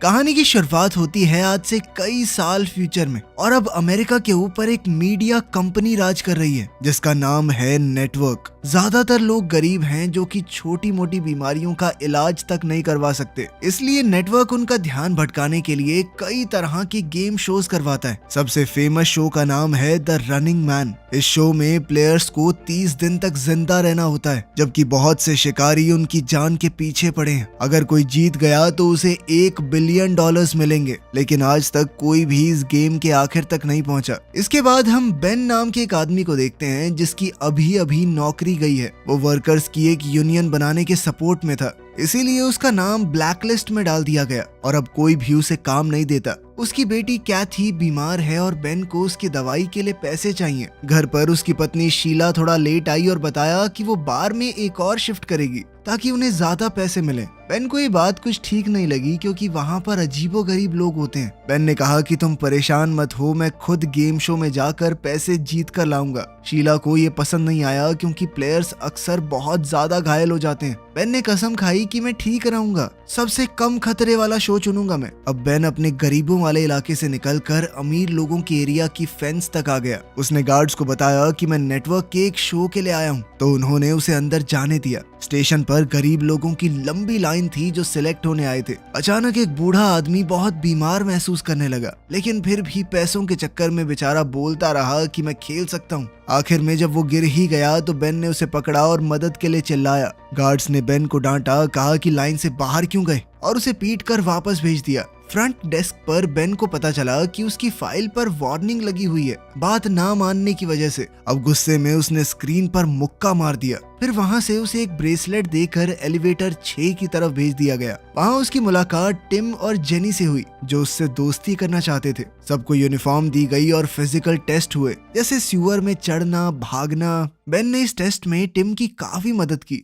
कहानी की शुरुआत होती है आज से कई साल फ्यूचर में और अब अमेरिका के ऊपर एक मीडिया कंपनी राज कर रही है जिसका नाम है नेटवर्क। ज्यादातर लोग गरीब हैं जो कि छोटी मोटी बीमारियों का इलाज तक नहीं करवा सकते, इसलिए नेटवर्क उनका ध्यान भटकाने के लिए कई तरह के गेम शोज करवाता है। सबसे फेमस शो का नाम है द रनिंग मैन। इस शो में प्लेयर्स को 30 दिन तक जिंदा रहना होता है, जबकि बहुत से शिकारी उनकी जान के पीछे पड़े हैं। अगर कोई जीत गया तो उसे $1 बिलियन मिलेंगे, लेकिन आज तक कोई भी इस गेम के आखिर तक नहीं पहुंचा। इसके बाद हम बेन नाम के एक आदमी को देखते हैं जिसकी अभी अभी नौकरी गई है। वो वर्कर्स की एक यूनियन बनाने के सपोर्ट में था, इसीलिए उसका नाम ब्लैकलिस्ट में डाल दिया गया और अब कोई भी उसे काम नहीं देता। उसकी बेटी कैथी बीमार है और बेन को उसकी दवाई के लिए पैसे चाहिए। घर पर उसकी पत्नी शीला थोड़ा लेट आई और बताया कि वो बार में एक और शिफ्ट करेगी ताकि उन्हें ज्यादा पैसे मिले। बेन को ये बात कुछ ठीक नहीं लगी क्योंकि वहाँ पर अजीबोगरीब लोग होते हैं। बेन ने कहा कि तुम परेशान मत हो, मैं खुद गेम शो में जाकर पैसे जीत कर लाऊंगा। शीला को ये पसंद नहीं आया क्योंकि प्लेयर्स अक्सर बहुत ज्यादा घायल हो जाते हैं। बेन ने कसम खाई कि मैं ठीक रहूंगा, सबसे कम खतरे वाला शो चुनूंगा मैं। अब बेन अपने गरीबों वाले इलाके से निकलकर अमीर लोगों के एरिया की फेंस तक आ गया। उसने गार्ड्स को बताया कि मैं नेटवर्क के एक शो के लिए आया हूँ, तो उन्होंने उसे अंदर जाने दिया। स्टेशन पर गरीब लोगों की लंबी लाइन थी जो सिलेक्ट होने आए थे। अचानक एक बूढ़ा आदमी बहुत बीमार महसूस करने लगा, लेकिन फिर भी पैसों के चक्कर में बेचारा बोलता रहा कि मैं खेल सकता हूँ। आखिर में जब वो गिर ही गया तो बेन ने उसे पकड़ा और मदद के लिए चिल्लाया। गार्ड्स ने बेन को डांटा, कहा कि लाइन से बाहर क्यों गए और उसे पीट कर वापस भेज दिया। फ्रंट डेस्क पर बेन को पता चला कि उसकी फाइल पर वार्निंग लगी हुई है बात ना मानने की वजह से। अब गुस्से में उसने स्क्रीन पर मुक्का मार दिया। फिर वहां से उसे एक ब्रेसलेट देकर एलिवेटर 6 की तरफ भेज दिया गया। वहां उसकी मुलाकात टिम और जेनी से हुई जो उससे दोस्ती करना चाहते थे। सबको यूनिफॉर्म दी गई और फिजिकल टेस्ट हुए, जैसे सीवर में चढ़ना, भागना। बेन ने इस टेस्ट में टिम की काफी मदद की।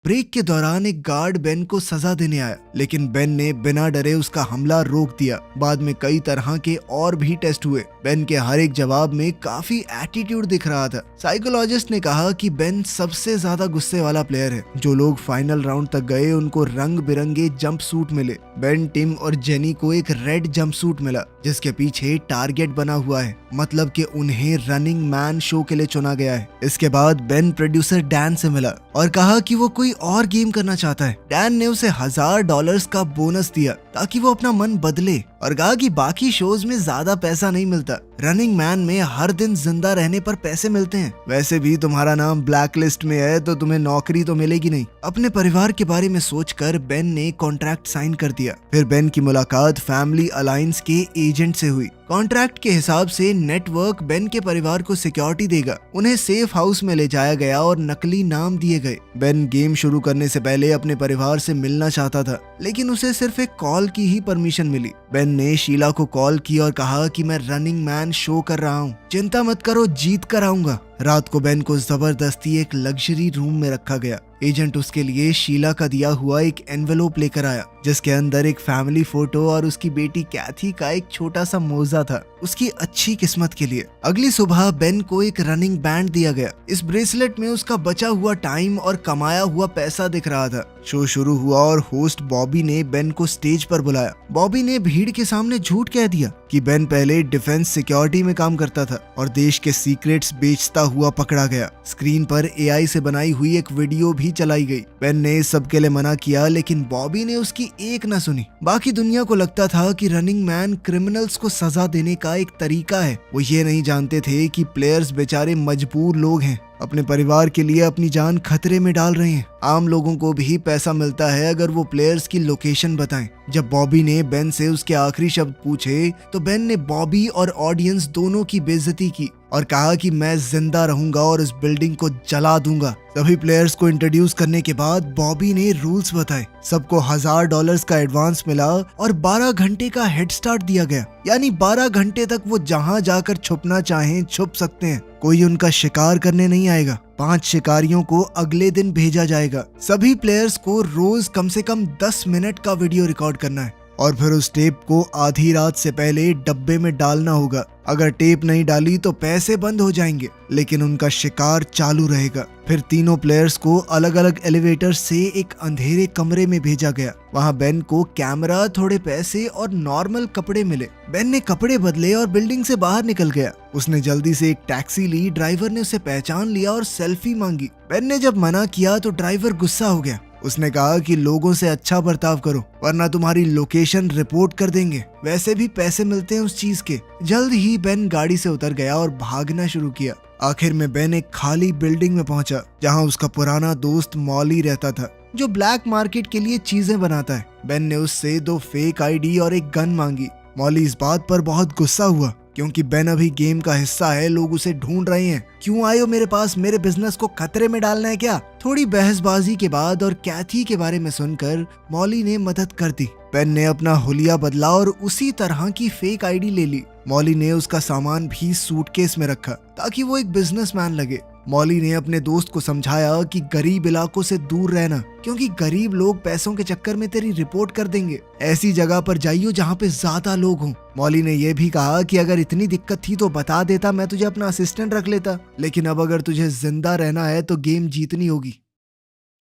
ब्रेक के दौरान एक गार्ड बेन को सजा देने आया, लेकिन बेन ने बिना डरे उसका हमला रोक दिया। बाद में कई तरह के और भी टेस्ट हुए। बेन के हर एक जवाब में काफी एटीट्यूड दिख रहा था। साइकोलॉजिस्ट ने कहा कि बेन सबसे ज्यादा गुस्से वाला प्लेयर है। जो लोग फाइनल राउंड तक गए उनको रंग बिरंगे जंप सूट मिले। बेन, टिम और जेनी को एक रेड जंप सूट मिला जिसके पीछे टारगेट बना हुआ है, मतलब कि उन्हें रनिंग मैन शो के लिए चुना गया है। इसके बाद बेन प्रोड्यूसर डैन से मिला और कहा कि वो कोई और गेम करना चाहता है। डैन ने उसे $1000 का बोनस दिया ताकि वो अपना मन बदले और कहा कि बाकी शोज में ज्यादा पैसा नहीं मिलता, रनिंग मैन में हर दिन जिंदा रहने पर पैसे मिलते हैं। वैसे भी तुम्हारा नाम ब्लैक लिस्ट में है तो तुम्हें नौकरी तो मिलेगी नहीं। अपने परिवार के बारे में सोचकर बेन ने कॉन्ट्रैक्ट साइन कर दिया। फिर बेन की मुलाकात फैमिली अलायंस के एजेंट से हुई। कॉन्ट्रैक्ट के हिसाब से नेटवर्क बेन के परिवार को सिक्योरिटी देगा। उन्हें सेफ हाउस में ले जाया गया और नकली नाम दिए गए। बेन गेम शुरू करने से पहले अपने परिवार से मिलना चाहता था, लेकिन उसे सिर्फ एक कॉल की ही परमिशन मिली। बेन ने शीला को कॉल की और कहा कि मैं रनिंग मैन शो कर रहा हूँ, चिंता मत करो, जीत कर आऊंगा। रात को बेन को जबरदस्ती एक लग्जरी रूम में रखा गया। एजेंट उसके लिए शीला का दिया हुआ एक एनवेलोप लेकर आया जिसके अंदर एक फैमिली फोटो और उसकी बेटी कैथी का एक छोटा सा मोजा था, उसकी अच्छी किस्मत के लिए। अगली सुबह बेन को एक रनिंग बैंड दिया गया। इस ब्रेसलेट में उसका बचा हुआ टाइम और कमाया हुआ पैसा दिख रहा था। शो शुरू हुआ और होस्ट बॉबी ने बेन को स्टेज पर बुलाया। बॉबी ने भीड़ के सामने झूठ कह दिया कि बेन पहले डिफेंस सिक्योरिटी में काम करता था और देश के सीक्रेट्स बेचता हुआ पकड़ा गया। स्क्रीन पर AI से बनाई हुई एक वीडियो भी चलाई गई। बेन ने इस सब के लिए मना किया, लेकिन बॉबी ने उसकी एक न सुनी। बाकी दुनिया को लगता था कि रनिंग मैन क्रिमिनल्स को सजा देने का एक तरीका है। वो ये नहीं जानते थे कि प्लेयर्स बेचारे मजबूर लोग हैं, अपने परिवार के लिए अपनी जान खतरे में डाल रहे हैं। आम लोगों को भी पैसा मिलता है अगर वो प्लेयर्स की लोकेशन बताएं। जब बॉबी ने बेन से उसके आखिरी शब्द पूछे तो बेन ने बॉबी और ऑडियंस दोनों की बेइज्जती की और कहा कि मैं जिंदा रहूंगा और इस बिल्डिंग को जला दूंगा। सभी प्लेयर्स को इंट्रोड्यूस करने के बाद बॉबी ने रूल्स बताए। सबको $1000 का एडवांस मिला और 12 घंटे का हेड स्टार्ट दिया गया, यानी 12 घंटे तक वो जहां जाकर छुपना चाहें छुप सकते हैं। कोई उनका शिकार करने नहीं आएगा। 5 शिकारियों को अगले दिन भेजा जाएगा। सभी प्लेयर्स को रोज कम से कम 10 मिनट का वीडियो रिकॉर्ड करना है। और फिर उस टेप को आधी रात से पहले डब्बे में डालना होगा। अगर टेप नहीं डाली तो पैसे बंद हो जाएंगे, लेकिन उनका शिकार चालू रहेगा। फिर तीनों प्लेयर्स को अलग अलग एलिवेटर से एक अंधेरे कमरे में भेजा गया। वहाँ बेन को कैमरा, थोड़े पैसे और नॉर्मल कपड़े मिले। बेन ने कपड़े बदले और बिल्डिंग से बाहर निकल गया। उसने जल्दी से एक टैक्सी ली। ड्राइवर ने उसे पहचान लिया और सेल्फी मांगी। बेन ने जब मना किया तो ड्राइवर गुस्सा हो गया। उसने कहा कि लोगों से अच्छा बर्ताव करो वरना तुम्हारी लोकेशन रिपोर्ट कर देंगे। वैसे भी पैसे मिलते हैं उस चीज के। जल्द ही बेन गाड़ी से उतर गया और भागना शुरू किया। आखिर में बेन एक खाली बिल्डिंग में पहुंचा जहां उसका पुराना दोस्त मॉली रहता था, जो ब्लैक मार्केट के लिए चीजें बनाता है। बेन ने उससे 2 फेक आईडी और एक गन मांगी। मॉली इस बात पर बहुत गुस्सा हुआ क्योंकि बेन अभी गेम का हिस्सा है, लोग उसे ढूंढ रहे हैं। क्यों आए हो मेरे पास? मेरे बिजनेस को खतरे में डालना है क्या? थोड़ी बहसबाजी के बाद और कैथी के बारे में सुनकर मॉली ने मदद कर दी। बेन ने अपना हुलिया बदला और उसी तरह की फेक आईडी ले ली। मॉली ने उसका सामान भी सूटकेस में रखा ताकि वो एक बिजनेसमैन लगे। मॉली ने अपने दोस्त को समझाया कि गरीब इलाकों से दूर रहना, क्योंकि गरीब लोग पैसों के चक्कर में तेरी रिपोर्ट कर देंगे। ऐसी जगह पर जाइयो जहाँ पे ज्यादा लोग हों। मॉली ने यह भी कहा कि अगर इतनी दिक्कत थी तो बता देता, मैं तुझे अपना असिस्टेंट रख लेता, लेकिन अब अगर तुझे जिंदा रहना है तो गेम जीतनी होगी।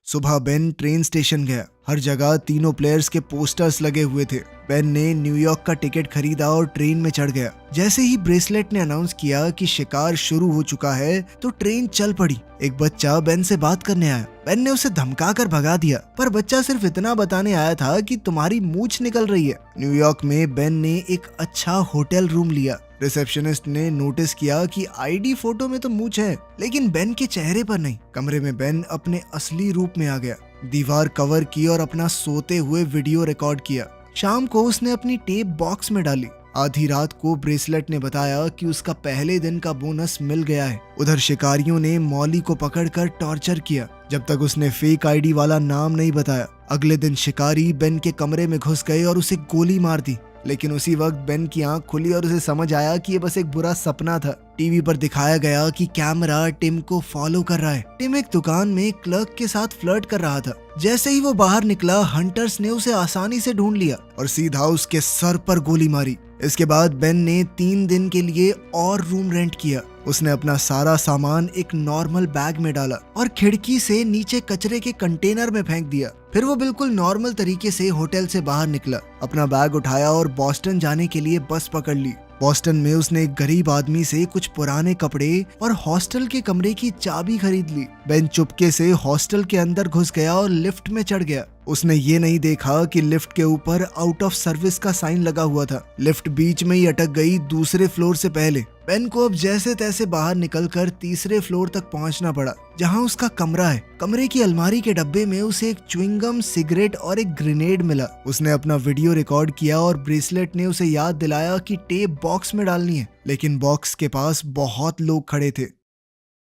सुबह बेन ट्रेन स्टेशन गया। हर जगह तीनों प्लेयर्स के पोस्टर्स लगे हुए थे। बेन ने न्यूयॉर्क का टिकट खरीदा और ट्रेन में चढ़ गया। जैसे ही ब्रेसलेट ने अनाउंस किया कि शिकार शुरू हो चुका है तो ट्रेन चल पड़ी। एक बच्चा बेन से बात करने आया। बेन ने उसे धमकाकर भगा दिया, पर बच्चा सिर्फ इतना बताने आया था कि तुम्हारी मूंछ निकल रही है। न्यूयॉर्क में बेन ने एक अच्छा होटल रूम लिया। रिसेप्शनिस्ट ने नोटिस किया कि आईडी फोटो में तो मूंछ है, लेकिन बेन के चेहरे पर नहीं। कमरे में बेन अपने असली रूप में आ गया। दीवार कवर की और अपना सोते हुए वीडियो रिकॉर्ड किया। शाम को उसने अपनी टेप बॉक्स में डाली। आधी रात को ब्रेसलेट ने बताया कि उसका पहले दिन का बोनस मिल गया है। उधर शिकारियों ने मॉली को पकड़कर टॉर्चर किया जब तक उसने फेक आईडी वाला नाम नहीं बताया। अगले दिन शिकारी बेन के कमरे में घुस गए और उसे गोली मार दी, लेकिन उसी वक्त बेन की आंख खुली और उसे समझ आया कि ये बस एक बुरा सपना था। टीवी पर दिखाया गया कि कैमरा टिम को फॉलो कर रहा है। टिम एक दुकान में क्लर्क के साथ फ्लर्ट कर रहा था। जैसे ही वो बाहर निकला, हंटर्स ने उसे आसानी से ढूंढ लिया और सीधा उसके सर पर गोली मारी। इसके बाद बेन ने 3 दिन के लिए और रूम रेंट किया। उसने अपना सारा सामान एक नॉर्मल बैग में डाला और खिड़की से नीचे कचरे के कंटेनर में फेंक दिया। फिर वो बिल्कुल नॉर्मल तरीके से होटल से बाहर निकला, अपना बैग उठाया और बॉस्टन जाने के लिए बस पकड़ ली। बॉस्टन में उसने एक गरीब आदमी से कुछ पुराने कपड़े और हॉस्टल के कमरे की चाबी खरीद ली। बेन चुपके से हॉस्टल के अंदर घुस गया और लिफ्ट में चढ़ गया। उसने ये नहीं देखा कि लिफ्ट के ऊपर आउट ऑफ सर्विस का साइन लगा हुआ था। लिफ्ट बीच में ही अटक गई दूसरे फ्लोर से पहले। बेन को अब जैसे तैसे बाहर निकलकर तीसरे फ्लोर तक पहुंचना पड़ा, जहां उसका कमरा है। कमरे की अलमारी के डब्बे में उसे एक च्युइंगम, सिगरेट और एक ग्रेनेड मिला। उसने अपना वीडियो रिकॉर्ड किया और ब्रेसलेट ने उसे याद दिलाया कि टेप बॉक्स में डालनी है, लेकिन बॉक्स के पास बहुत लोग खड़े थे।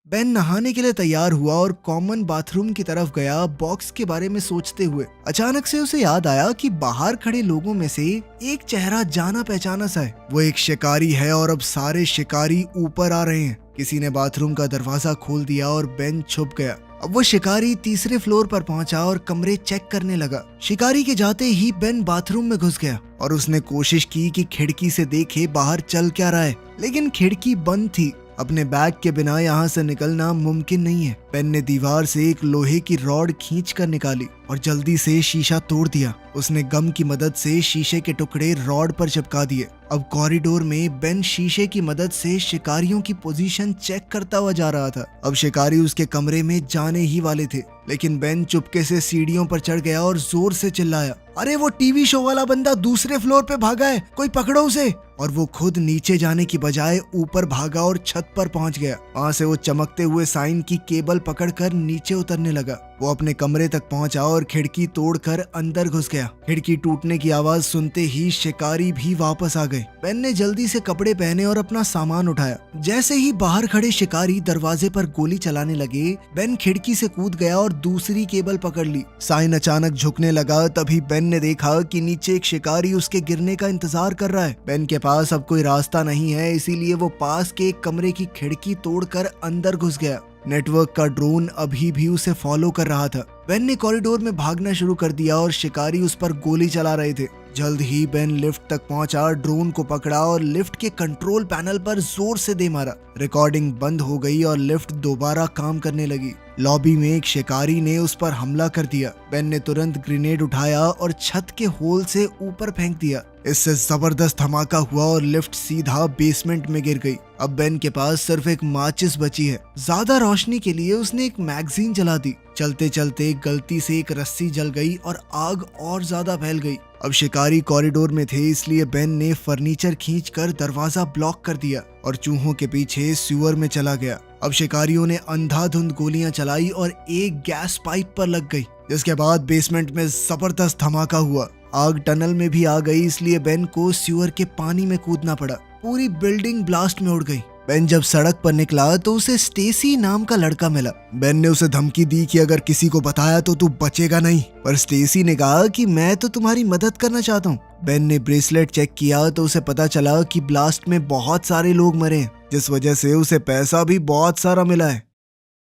बेन नहाने के लिए तैयार हुआ और कॉमन बाथरूम की तरफ गया। बॉक्स के बारे में सोचते हुए अचानक से उसे याद आया कि बाहर खड़े लोगों में से एक चेहरा जाना पहचाना सा है। वो एक शिकारी है और अब सारे शिकारी ऊपर आ रहे हैं। किसी ने बाथरूम का दरवाजा खोल दिया और बेन छुप गया। अब वो शिकारी तीसरे फ्लोर पर पहुंचा और कमरे चेक करने लगा। शिकारी के जाते ही बेन बाथरूम में घुस गया और उसने कोशिश की कि खिड़की से देखे बाहर चल क्या रहा है, लेकिन खिड़की बंद थी। अपने बैग के बिना यहाँ से निकलना मुमकिन नहीं है। बेन ने दीवार से एक लोहे की रॉड खींचकर निकाली और जल्दी से शीशा तोड़ दिया। उसने गम की मदद से शीशे के टुकड़े रॉड पर चिपका दिए। अब कॉरिडोर में बेन शीशे की मदद से शिकारियों की पोजीशन चेक करता हुआ जा रहा था। अब शिकारी उसके कमरे में जाने ही वाले थे, लेकिन बेन चुपके से सीढ़ियों पर चढ़ गया और जोर से चिल्लाया, अरे वो टीवी शो वाला बंदा दूसरे फ्लोर पे भागा है, कोई पकड़ो उसे। और वो खुद नीचे जाने की बजाय ऊपर भागा और छत पर पहुंच गया। वहां से वो चमकते हुए साइन की केबल पकड़कर नीचे उतरने लगा। वो अपने कमरे तक पहुंचा और खिड़की तोड़कर अंदर घुस गया। खिड़की टूटने की आवाज सुनते ही शिकारी भी वापस आ गए। बेन ने जल्दी से कपड़े पहने और अपना सामान उठाया। जैसे ही बाहर खड़े शिकारी दरवाजे पर गोली चलाने लगे, बेन खिड़की से कूद गया और दूसरी केबल पकड़ ली। साइन अचानक झुकने लगा। तभी बेन ने देखा कि नीचे एक शिकारी उसके गिरने का इंतजार कर रहा है। बेन के पास अब कोई रास्ता नहीं है, इसीलिए वो पास के एक कमरे की खिड़की तोड़कर अंदर घुस गया। नेटवर्क का ड्रोन अभी भी उसे फॉलो कर रहा था। बेन ने कॉरिडोर में भागना शुरू कर दिया और शिकारी उस पर गोली चला रहे थे। जल्द ही बेन लिफ्ट तक पहुंचा, ड्रोन को पकड़ा और लिफ्ट के कंट्रोल पैनल पर जोर से दे मारा। रिकॉर्डिंग बंद हो गई और लिफ्ट दोबारा काम करने लगी। लॉबी में एक शिकारी ने उस पर हमला कर दिया। बेन ने तुरंत ग्रेनेड उठाया और छत के होल से ऊपर फेंक दिया। इससे जबरदस्त धमाका हुआ और लिफ्ट सीधा बेसमेंट में गिर गई। अब बेन के पास सिर्फ एक माचिस बची है। ज्यादा रोशनी के लिए उसने एक मैगजीन जला दी। चलते चलते गलती से एक रस्सी जल गई और आग और ज्यादा फैल गई। अब शिकारी कॉरिडोर में थे, इसलिए बेन ने फर्नीचर खींचकर दरवाजा ब्लॉक कर दिया और चूहों के पीछे सीवर में चला गया। अब शिकारियों ने अंधाधुंध गोलियां चलाई और एक गैस पाइप पर लग गई, जिसके बाद बेसमेंट में जबरदस्त धमाका हुआ। आग टनल में भी आ गई, इसलिए बेन को सीवर के पानी में कूदना पड़ा। पूरी बिल्डिंग ब्लास्ट में उड़ गई। बेन जब सड़क पर निकला तो उसे स्टेसी नाम का लड़का मिला। बेन ने उसे धमकी दी कि अगर किसी को बताया तो तू बचेगा नहीं, पर स्टेसी ने कहा कि मैं तो तुम्हारी मदद करना चाहता हूँ। बेन ने ब्रेसलेट चेक किया तो उसे पता चला कि ब्लास्ट में बहुत सारे लोग मरे हैं, जिस वजह से उसे पैसा भी बहुत सारा मिला है।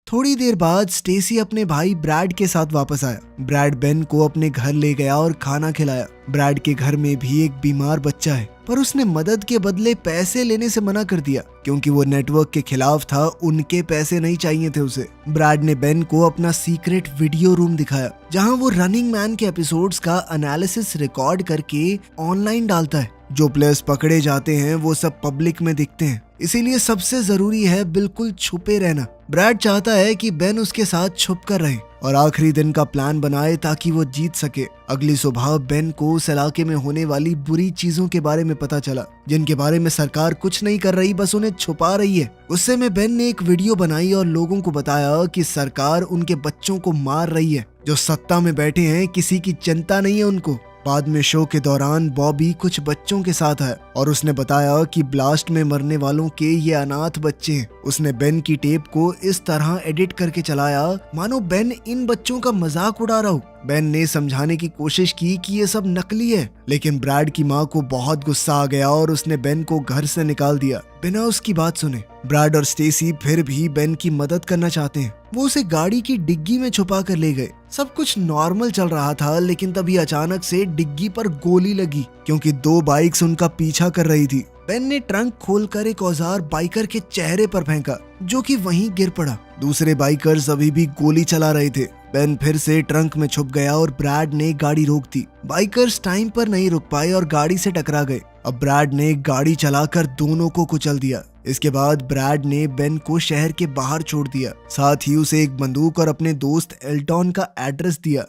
थोड़ी देर बाद स्टेसी अपने भाई ब्रैड के साथ वापस आया। ब्रैड बेन को अपने घर ले गया और खाना खिलाया। ब्रैड के घर में भी एक बीमार बच्चा है, पर उसने मदद के बदले पैसे लेने से मना कर दिया क्योंकि वो नेटवर्क के खिलाफ था। उनके पैसे नहीं चाहिए थे उसे। ब्रैड ने बेन को अपना सीक्रेट वीडियो रूम दिखाया, जहां वो रनिंग मैन के एपिसोड्स का एनालिसिस रिकॉर्ड करके ऑनलाइन डालता है। जो प्लेयर्स पकड़े जाते हैं वो सब पब्लिक में दिखते हैं, इसीलिए सबसे जरूरी है बिल्कुल छुपे रहना। ब्रैड चाहता है कि बेन उसके साथ छुप कर रहे और आखिरी दिन का प्लान बनाए ताकि वो जीत सके। अगली सुबह बेन को उस इलाके में होने वाली बुरी चीजों के बारे में पता चला, जिनके बारे में सरकार कुछ नहीं कर रही, बस उन्हें छुपा रही है। उससे में बेन ने एक वीडियो बनाई और लोगों को बताया कि सरकार उनके बच्चों को मार रही है। जो सत्ता में बैठे हैं किसी की चिंता नहीं है उनको। बाद में शो के दौरान बॉबी कुछ बच्चों के साथ है और उसने बताया कि ब्लास्ट में मरने वालों के ये अनाथ बच्चे हैं। उसने बेन की टेप को इस तरह एडिट करके चलाया मानो बेन इन बच्चों का मजाक उड़ा रहा हो। बेन ने समझाने की कोशिश की कि ये सब नकली है, लेकिन ब्रैड की माँ को बहुत गुस्सा आ गया और उसने बेन को घर से निकाल दिया बिना उसकी बात सुने। ब्रैड और स्टेसी फिर भी बेन की मदद करना चाहते हैं। वो उसे गाड़ी की डिग्गी में छुपा कर ले गए। सब कुछ नॉर्मल चल रहा था, लेकिन तभी अचानक से डिग्गी पर गोली लगी क्योंकि 2 बाइक्स उनका पीछा कर रही थी। बेन ने ट्रंक खोलकर एक औजार बाइकर के चेहरे पर फेंका, जो कि वहीं गिर पड़ा। दूसरे बाइकर्स अभी भी गोली चला रहे थे। बेन फिर से ट्रंक में छुप गया और ब्रैड ने गाड़ी रोक दी। बाइकर्स टाइम पर नहीं रुक पाए और गाड़ी से टकरा गए। अब ब्रैड ने गाड़ी चलाकर दोनों को कुचल दिया। इसके बाद ब्रैड ने बेन को शहर के बाहर छोड़ दिया, साथ ही उसे एक बंदूक और अपने दोस्त एल्टॉन का एड्रेस दिया।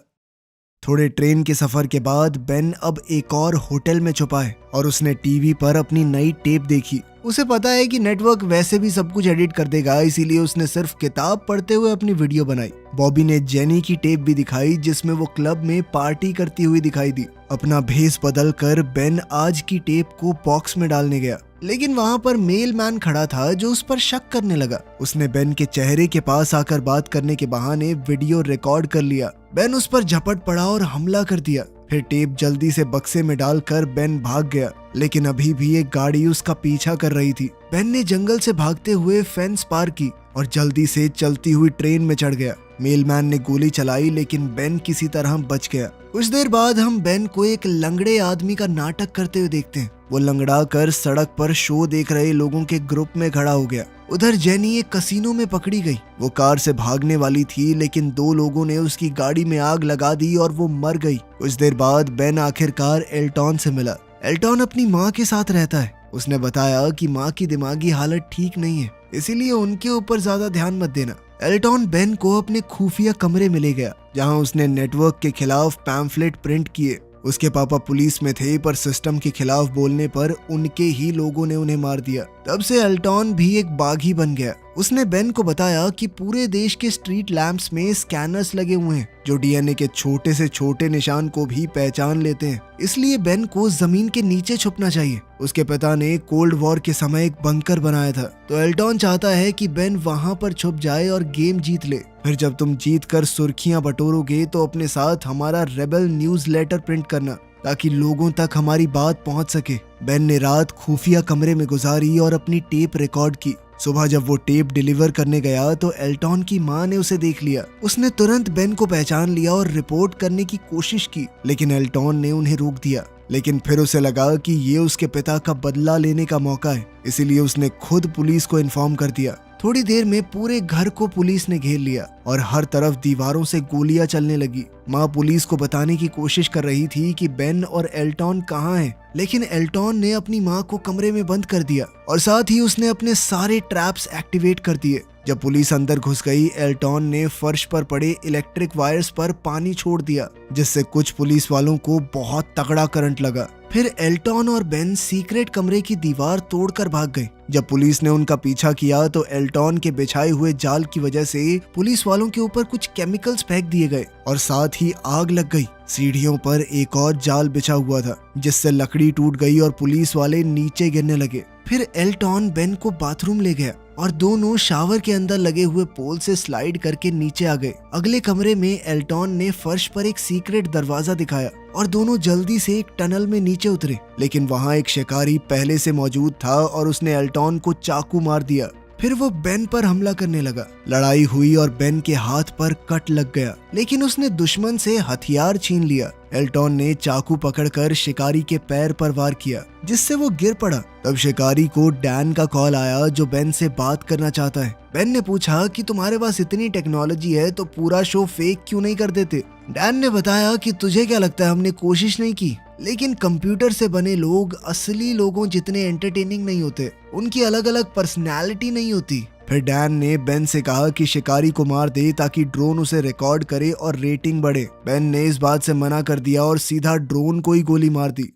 थोड़े ट्रेन के सफर के बाद बेन अब एक और होटल में छुपा है और उसने टीवी पर अपनी नई टेप देखी। उसे पता है कि नेटवर्क वैसे भी सब कुछ एडिट कर देगा, इसीलिए उसने सिर्फ किताब पढ़ते हुए अपनी वीडियो बनाई। बॉबी ने जेनी की टेप भी दिखाई, जिसमें वो क्लब में पार्टी करती हुई दिखाई दी। अपना भेस बदल कर बेन आज की टेप को बॉक्स में डालने गया, लेकिन वहाँ पर मेल मैन खड़ा था जो उस पर शक करने लगा। उसने बेन के चेहरे के पास आकर बात करने के बहाने वीडियो रिकॉर्ड कर लिया। बेन उस पर झपट पड़ा और हमला कर दिया। फिर टेप जल्दी से बक्से में डालकर बेन भाग गया, लेकिन अभी भी एक गाड़ी उसका पीछा कर रही थी। बेन ने जंगल से भागते हुए फेंस पार की और जल्दी से चलती हुई ट्रेन में चढ़ गया। मेलमैन ने गोली चलाई, लेकिन बेन किसी तरह बच गया। कुछ देर बाद हम बेन को एक लंगड़े आदमी का नाटक करते हुए देखते हैं। वो लंगड़ा कर सड़क पर शो देख रहे लोगों के ग्रुप में खड़ा हो गया। उधर जेनी एक कसीनो में पकड़ी गई। वो कार से भागने वाली थी, लेकिन 2 लोगों ने उसकी गाड़ी में आग लगा दी और वो मर गई। कुछ देर बाद बेन आखिरकार एल्टॉन से मिला। एल्टॉन अपनी माँ के साथ रहता है। उसने बताया कि माँ की दिमागी हालत ठीक नहीं है, इसीलिए उनके ऊपर ज्यादा ध्यान मत देना। एल्टॉन बेन को अपने खुफिया कमरे में ले गया, जहां उसने नेटवर्क के खिलाफ पैम्फलेट प्रिंट किए। उसके पापा पुलिस में थे, पर सिस्टम के खिलाफ बोलने पर उनके ही लोगों ने उन्हें मार दिया। तब से एल्टॉन भी एक बागी बन गया। उसने बेन को बताया कि पूरे देश के स्ट्रीट लैंप्स में स्कैनर्स लगे हुए हैं जो डीएनए के छोटे से छोटे निशान को भी पहचान लेते हैं, इसलिए बेन को जमीन के नीचे छुपना चाहिए। उसके पिता ने कोल्ड वॉर के समय एक बंकर बनाया था, तो एल्टॉन चाहता है कि बेन वहां पर छुप जाए और गेम जीत ले। फिर जब तुम जीत कर सुर्खियां बटोरोगे तो अपने साथ हमारा रेबल न्यूज लेटर प्रिंट करना, ताकि लोगों तक हमारी बात पहुंच सके। बेन ने रात खुफिया कमरे में गुजारी और अपनी टेप रिकॉर्ड की। सुबह जब वो टेप डिलीवर करने गया तो एल्टॉन की माँ ने उसे देख लिया। उसने तुरंत बेन को पहचान लिया और रिपोर्ट करने की कोशिश की, लेकिन एल्टॉन ने उन्हें रोक दिया। लेकिन फिर उसे लगा कि ये उसके पिता का बदला लेने का मौका है, इसीलिए उसने खुद पुलिस को इन्फॉर्म कर दिया। थोड़ी देर में पूरे घर को पुलिस ने घेर लिया और हर तरफ दीवारों से गोलियां चलने लगी। माँ पुलिस को बताने की कोशिश कर रही थी कि बेन और एल्टॉन कहाँ हैं, लेकिन एल्टॉन ने अपनी माँ को कमरे में बंद कर दिया और साथ ही उसने अपने सारे ट्रैप्स एक्टिवेट कर दिए। जब पुलिस अंदर घुस गई, एल्टॉन ने फर्श पर पड़े इलेक्ट्रिक वायर्स पर पानी छोड़ दिया, जिससे कुछ पुलिस वालों को बहुत तगड़ा करंट लगा। फिर एल्टॉन और बेन सीक्रेट कमरे की दीवार तोड़कर भाग गए। जब पुलिस ने उनका पीछा किया तो एल्टॉन के बिछाए हुए जाल की वजह से पुलिस वालों के ऊपर कुछ केमिकल्स फेंक दिए गए और साथ ही आग लग गई। सीढ़ियों पर एक और जाल बिछा हुआ था, जिससे लकड़ी टूट गई और पुलिस वाले नीचे गिरने लगे। फिर एल्टॉन बेन को बाथरूम ले गया और दोनों शावर के अंदर लगे हुए पोल से स्लाइड करके नीचे आ गए। अगले कमरे में एल्टॉन ने फर्श पर एक सीक्रेट दरवाजा दिखाया और दोनों जल्दी से एक टनल में नीचे उतरे, लेकिन वहाँ एक शिकारी पहले से मौजूद था और उसने एल्टॉन को चाकू मार दिया। फिर वो बेन पर हमला करने लगा। लड़ाई हुई और बेन के हाथ पर कट लग गया, लेकिन उसने दुश्मन से हथियार छीन लिया। एल्टॉन ने चाकू पकड़कर शिकारी के पैर पर वार किया, जिससे वो गिर पड़ा। तब शिकारी को डैन का कॉल आया, जो बेन से बात करना चाहता है। बेन ने पूछा कि तुम्हारे पास इतनी टेक्नोलॉजी है तो पूरा शो फेक क्यों नहीं कर देते। डैन ने बताया कि तुझे क्या लगता है, हमने कोशिश नहीं की, लेकिन कंप्यूटर से बने लोग असली लोगों जितने एंटरटेनिंग नहीं होते, उनकी अलग अलग पर्सनैलिटी नहीं होती। फिर डैन ने बेन से कहा कि शिकारी को मार दे ताकि ड्रोन उसे रिकॉर्ड करे और रेटिंग बढ़े। बेन ने इस बात से मना कर दिया और सीधा ड्रोन को ही गोली मार दी।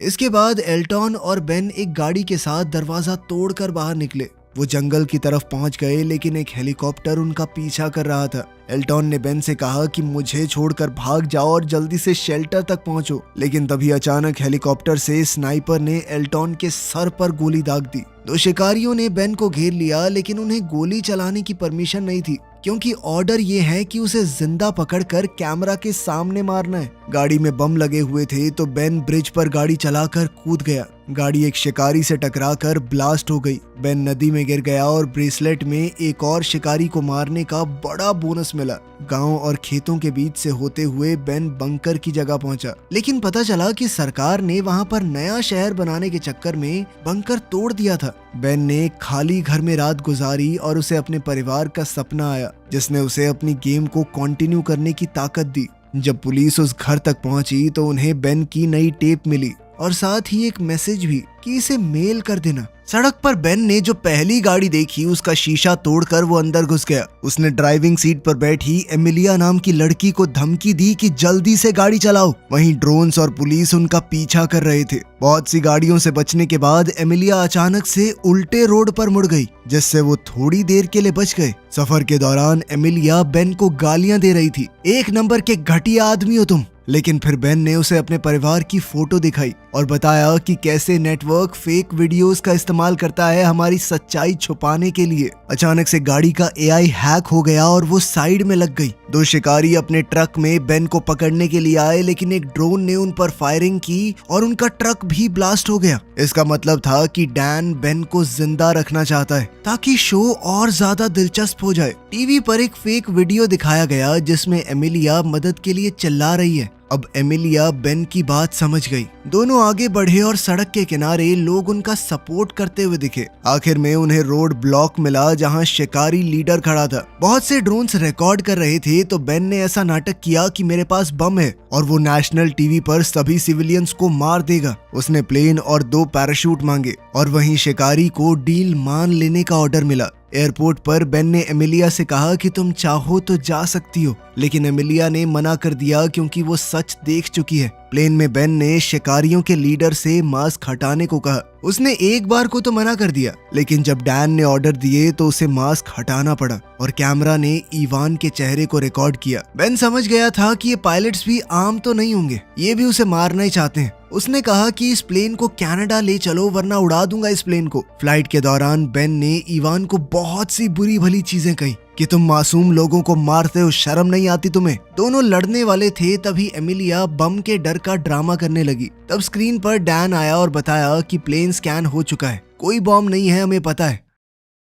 इसके बाद एल्टॉन और बेन एक गाड़ी के साथ दरवाजा तोड़कर बाहर निकले। वो जंगल की तरफ पहुंच गए, लेकिन एक हेलीकॉप्टर उनका पीछा कर रहा था। एल्टॉन ने बेन से कहा कि मुझे छोड़कर भाग जाओ और जल्दी से शेल्टर तक पहुंचो, लेकिन तभी अचानक हेलीकॉप्टर से स्नाइपर ने एल्टॉन के सर पर गोली दाग दी। दो शिकारियों ने बेन को घेर लिया, लेकिन उन्हें गोली चलाने की परमिशन नहीं थी, क्योंकि ऑर्डर ये है कि उसे जिंदा पकड़कर कैमरा के सामने मारना है। गाड़ी में बम लगे हुए थे तो बेन ब्रिज पर गाड़ी चलाकर कूद गया। गाड़ी एक शिकारी से टकराकर ब्लास्ट हो गई। बेन नदी में गिर गया और ब्रेसलेट में एक और शिकारी को मारने का बड़ा बोनस मिला। गांव और खेतों के बीच से होते हुए बेन बंकर की जगह पहुंचा, लेकिन पता चला कि सरकार ने वहां पर नया शहर बनाने के चक्कर में बंकर तोड़ दिया था। बेन ने खाली घर में रात गुजारी और उसे अपने परिवार का सपना आया, जिसने उसे अपनी गेम को कंटिन्यू करने की ताकत दी। जब पुलिस उस घर तक पहुंची तो उन्हें बेन की नई टेप मिली और साथ ही एक मैसेज भी कि इसे मेल कर देना। सड़क पर बेन ने जो पहली गाड़ी देखी उसका शीशा तोड़कर वो अंदर घुस गया। उसने ड्राइविंग सीट पर बैठी एमिलिया नाम की लड़की को धमकी दी कि जल्दी से गाड़ी चलाओ। वहीं ड्रोन्स और पुलिस उनका पीछा कर रहे थे। बहुत सी गाड़ियों से बचने के बाद एमिलिया अचानक से उल्टे रोड पर मुड़ गई, जिससे वो थोड़ी देर के लिए बच गए। सफर के दौरान एमिलिया बेन को गालियां दे रही थी, एक नंबर के घटिया आदमी हो तुम। लेकिन फिर बेन ने उसे अपने परिवार की फोटो दिखाई और बताया कि कैसे नेटवर्क फेक वीडियोस का इस्तेमाल करता है हमारी सच्चाई छुपाने के लिए। अचानक से गाड़ी का एआई हैक हो गया और वो साइड में लग गई। दो शिकारी अपने ट्रक में बेन को पकड़ने के लिए आए, लेकिन एक ड्रोन ने उन पर फायरिंग की और उनका ट्रक भी ब्लास्ट हो गया। इसका मतलब था कि डैन बेन को जिंदा रखना चाहता है ताकि शो और ज्यादा दिलचस्प हो जाए। टीवी पर एक फेक वीडियो दिखाया गया जिसमें एमिलिया मदद के लिए चिल्ला रही है। अब एमिलिया बेन की बात समझ गई। दोनों आगे बढ़े और सड़क के किनारे लोग उनका सपोर्ट करते हुए दिखे। आखिर में उन्हें रोड ब्लॉक मिला जहां शिकारी लीडर खड़ा था। बहुत से ड्रोन्स रिकॉर्ड कर रहे थे तो बेन ने ऐसा नाटक किया कि मेरे पास बम है और वो नेशनल टीवी पर सभी सिविलियंस को मार देगा। उसने प्लेन और 2 पैराशूट मांगे और वहीं शिकारी को डील मान लेने का ऑर्डर मिला। एयरपोर्ट पर बेन ने एमिलिया से कहा कि तुम चाहो तो जा सकती हो, लेकिन एमिलिया ने मना कर दिया क्योंकि वो सच देख चुकी है। प्लेन में बेन ने शिकारियों के लीडर से मास्क हटाने को कहा। उसने एक बार को तो मना कर दिया, लेकिन जब डैन ने ऑर्डर दिए तो उसे मास्क हटाना पड़ा और कैमरा ने इवान के चेहरे को रिकॉर्ड किया। बेन समझ गया था कि ये पायलट्स भी आम तो नहीं होंगे, ये भी उसे मारना ही चाहते हैं। उसने कहा कि इस प्लेन को कनाडा ले चलो वरना उड़ा दूंगा इस प्लेन को। फ्लाइट के दौरान बेन ने इवान को बहुत सी बुरी भली चीजें कही कि तुम मासूम लोगों को मारते हो, शर्म नहीं आती तुम्हें। दोनों लड़ने वाले थे तभी एमिलिया बम के डर का ड्रामा करने लगी। तब स्क्रीन पर डैन आया और बताया कि प्लेन स्कैन हो चुका है, कोई बॉम्ब नहीं है, हमें पता है।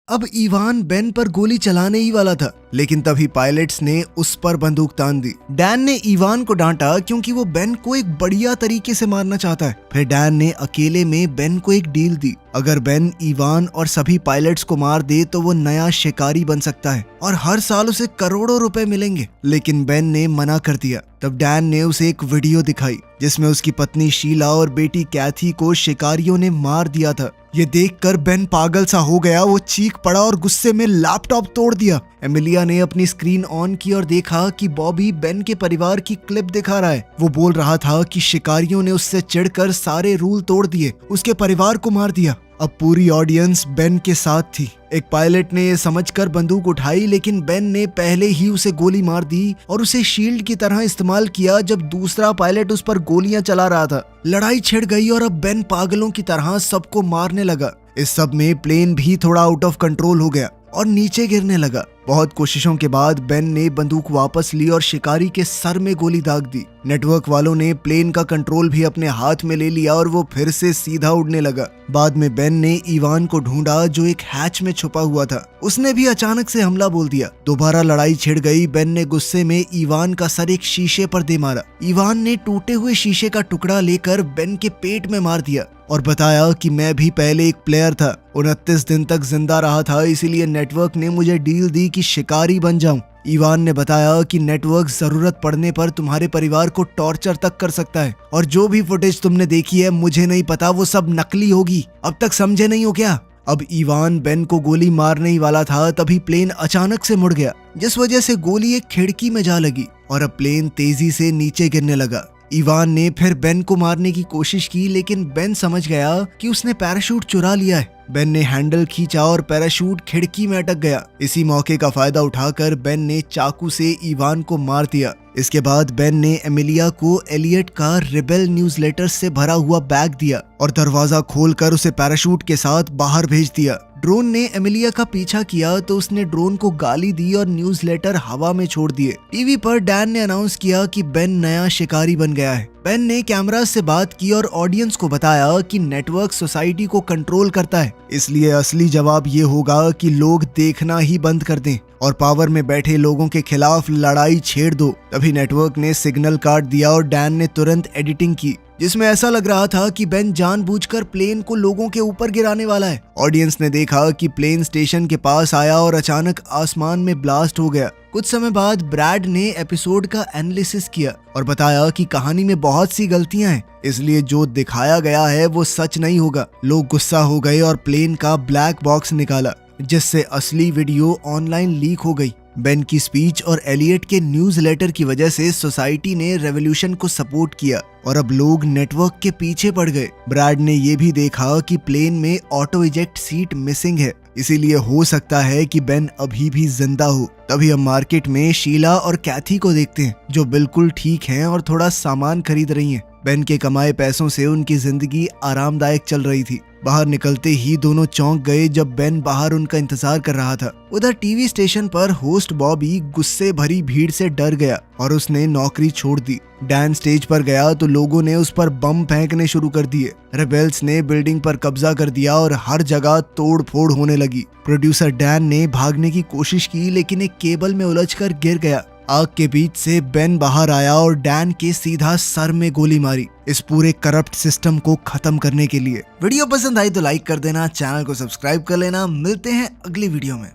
अब इवान बेन पर गोली चलाने ही वाला था, लेकिन तभी पायलट्स ने उस पर बंदूक तान दी। डैन ने इवान को डांटा क्योंकि वो बेन को एक बढ़िया तरीके से मारना चाहता है। फिर डैन ने अकेले में बेन को एक डील दी, अगर बेन इवान और सभी पायलट्स को मार दे तो वो नया शिकारी बन सकता है और हर साल उसे करोड़ों रुपए मिलेंगे। लेकिन बेन ने मना कर दिया। तब डैन ने उसे एक वीडियो दिखाई जिसमें उसकी पत्नी शीला और बेटी कैथी को शिकारियों ने मार दिया था। ये देखकर बेन पागल सा हो गया। वो चीख पड़ा और गुस्से में लैपटॉप तोड़ दिया। एमिलिया ने अपनी स्क्रीन ऑन की और देखा कि बॉबी बेन के परिवार की क्लिप दिखा रहा है। वो बोल रहा था कि शिकारियों ने उससे चिढ़कर सारे रूल तोड़ दिए, उसके परिवार को मार दिया। अब पूरी ऑडियंस बेन के साथ थी। एक पायलट ने ये समझकर बंदूक उठाई, लेकिन बेन ने पहले ही उसे गोली मार दी और उसे शील्ड की तरह इस्तेमाल किया जब दूसरा पायलट उस पर गोलियां चला रहा था। लड़ाई छिड़ गई और अब बेन पागलों की तरह सबको मारने लगा। इस सब में प्लेन भी थोड़ा आउट ऑफ कंट्रोल हो गया और नीचे गिरने लगा। बहुत कोशिशों के बाद बेन ने बंदूक वापस ली और शिकारी के सर में गोली दाग दी। नेटवर्क वालों ने प्लेन का कंट्रोल भी अपने हाथ में ले लिया और वो फिर से सीधा उड़ने लगा। बाद में बेन ने इवान को ढूंढा जो एक हैच में छुपा हुआ था। उसने भी अचानक से हमला बोल दिया। दोबारा लड़ाई छिड़ गई। बेन ने गुस्से में इवान का सर एक शीशे पर दे मारा। इवान ने टूटे हुए शीशे का टुकड़ा लेकर बेन के पेट में मार दिया और बताया कि मैं भी पहले एक प्लेयर था, 29 दिन तक जिंदा रहा था, इसीलिए नेटवर्क ने मुझे डील दी कि शिकारी बन जाऊं। इवान ने बताया कि नेटवर्क जरूरत पड़ने पर तुम्हारे परिवार को टॉर्चर तक कर सकता है और जो भी फुटेज तुमने देखी है मुझे नहीं पता, वो सब नकली होगी। अब तक समझे नहीं हो क्या? अब इवान बेन को गोली मारने ही वाला था, तभी प्लेन अचानक से मुड़ गया, जिस वजह से गोली एक खिड़की में जा लगी और अब प्लेन तेजी से नीचे गिरने लगा। इवान ने फिर बेन को मारने की कोशिश की, लेकिन बेन समझ गया कि उसने पैराशूट चुरा लिया है। बेन ने हैंडल खींचा और पैराशूट खिड़की में अटक गया। इसी मौके का फायदा उठाकर बेन ने चाकू से इवान को मार दिया। इसके बाद बेन ने एमिलिया को एलियट का रिबेल न्यूज़लेटर से भरा हुआ बैग दिया और दरवाजा खोलकर उसे पैराशूट के साथ बाहर भेज दिया। ड्रोन ने एमिलिया का पीछा किया तो उसने ड्रोन को गाली दी और न्यूज़लेटर हवा में छोड़ दिए। टीवी पर डैन ने अनाउंस किया कि बेन नया शिकारी बन गया है। बेन ने कैमरा से बात की और ऑडियंस को बताया कि नेटवर्क सोसाइटी को कंट्रोल करता है, इसलिए असली जवाब ये होगा कि लोग देखना ही बंद कर दें और पावर में बैठे लोगों के खिलाफ लड़ाई छेड़ दो। तभी नेटवर्क ने सिग्नल काट दिया और डैन ने तुरंत एडिटिंग की जिसमें ऐसा लग रहा था कि बेन जानबूझकर प्लेन को लोगों के ऊपर गिराने वाला है। ऑडियंस ने देखा कि प्लेन स्टेशन के पास आया और अचानक आसमान में ब्लास्ट हो गया। कुछ समय बाद ब्रैड ने एपिसोड का एनालिसिस किया और बताया कि कहानी में बहुत सी गलतियां हैं, इसलिए जो दिखाया गया है वो सच नहीं होगा। लोग गुस्सा हो गए और प्लेन का ब्लैक बॉक्स निकाला, जिससे असली वीडियो ऑनलाइन लीक हो गई। बेन की स्पीच और एलियट के न्यूज़लेटर की वजह से सोसाइटी ने रेवोल्यूशन को सपोर्ट किया और अब लोग नेटवर्क के पीछे पड़ गए। ब्रैड ने ये भी देखा कि प्लेन में ऑटो इजेक्ट सीट मिसिंग है, इसीलिए हो सकता है कि बेन अभी भी जिंदा हो। तभी हम मार्केट में शीला और कैथी को देखते हैं जो बिल्कुल ठीक हैं और थोड़ा सामान खरीद रही हैं। बेन के कमाए पैसों से उनकी जिंदगी आरामदायक चल रही थी। बाहर निकलते ही दोनों चौंक गए जब बेन बाहर उनका इंतजार कर रहा था। उधर टीवी स्टेशन पर होस्ट बॉबी गुस्से भरी भीड़ से डर गया और उसने नौकरी छोड़ दी। डैन स्टेज पर गया तो लोगों ने उस पर बम फेंकने शुरू कर दिए। रेबेल्स ने बिल्डिंग पर कब्जा कर दिया और हर जगह तोड़ फोड़ होने लगी। प्रोड्यूसर डैन ने भागने की कोशिश की, लेकिन एक केबल में उलझकर गिर गया। आग के बीच से बेन बाहर आया और डैन के सीधा सर में गोली मारी, इस पूरे करप्ट सिस्टम को खत्म करने के लिए। वीडियो पसंद आई तो लाइक कर देना, चैनल को सब्सक्राइब कर लेना। मिलते हैं अगली वीडियो में।